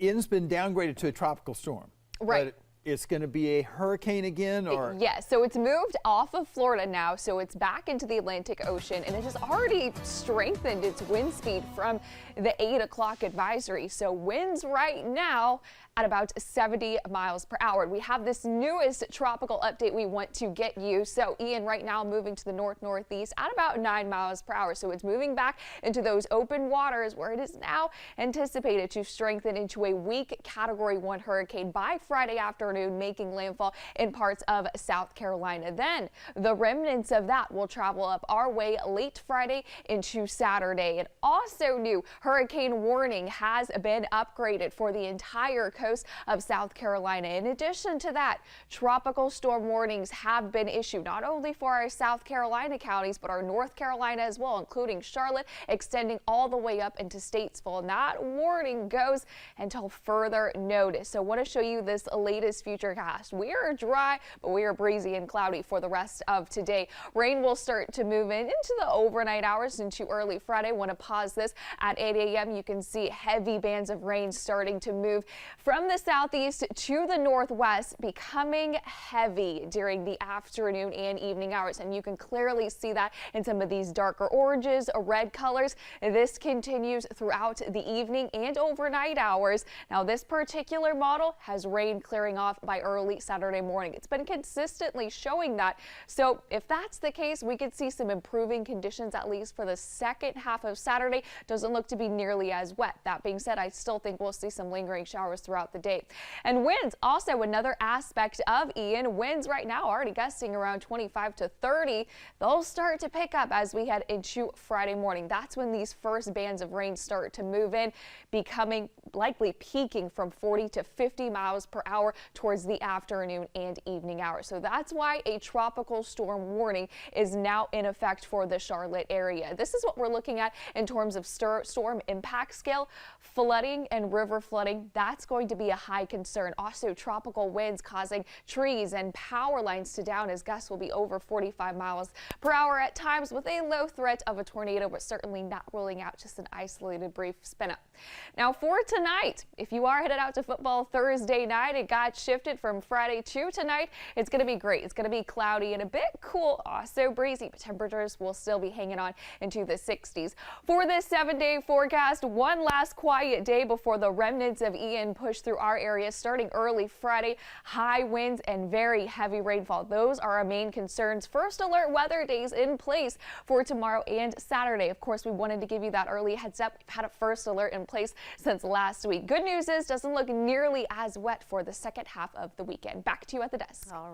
Ian's been downgraded to a tropical storm. Right. But it's going to be a hurricane again, or? Yes, so it's moved off of Florida now, so it's back into the Atlantic Ocean, and it has already strengthened its wind speed from the 8 o'clock advisory. So winds right now at about 70 miles per hour. We have this newest tropical update we want to get you. So Ian right now moving to the north-northeast at about 9 miles per hour. So it's moving back into those open waters where it is now anticipated to strengthen into a weak Category 1 hurricane by Friday afternoon, making landfall in parts of South Carolina. Then the remnants of that will travel up our way late Friday into Saturday. And also new hurricane warning has been upgraded for the entire coast of South Carolina. In addition to that, tropical storm warnings have been issued not only for our South Carolina counties, but our North Carolina as well, including Charlotte, extending all the way up into Statesville. And that warning goes until further notice. So I want to show you this latest futurecast. We are dry, but we are breezy and cloudy for the rest of today. Rain will start to move in into the overnight hours into early Friday. Want to pause this at 8 a.m. You can see heavy bands of rain starting to move from the southeast to the northwest, becoming heavy during the afternoon and evening hours. And you can clearly see that in some of these darker oranges, red colors. This continues throughout the evening and overnight hours. Now, this particular model has rain clearing off by early Saturday morning. It's been consistently showing that. So if that's the case, we could see some improving conditions, at least for the second half of Saturday. Doesn't look to be nearly as wet. That being said, I still think we'll see some lingering showers throughout the day. And winds, also another aspect of Ian. Winds right now already gusting around 25 to 30. They'll start to pick up as we head into Friday morning. That's when these first bands of rain start to move in, becoming likely peaking from 40 to 50 miles per hour towards the afternoon and evening hours. So that's why a tropical storm warning is now in effect for the Charlotte area. This is what we're looking at in terms of storm impact scale. Flooding and river flooding, that's going to be a high concern. Also, tropical winds causing trees and power lines to down as gusts will be over 45 miles per hour at times, with a low threat of a tornado, but certainly not ruling out just an isolated brief spin up. Now for tonight, if you are headed out to football Thursday night, it got shifted from Friday to tonight. It's going to be great. It's going to be cloudy and a bit cool, also breezy, but temperatures will still be hanging on into the 60s. For this 7-day forecast, one last quiet day before the remnants of Ian push through our area starting early Friday. High winds and very heavy rainfall. Those are our main concerns. First alert weather days in place for tomorrow and Saturday. Of course, we wanted to give you that early heads up. We've had a first alert in place since last week. Good news is doesn't look nearly as wet for the second half of the weekend. Back to you at the desk. All right.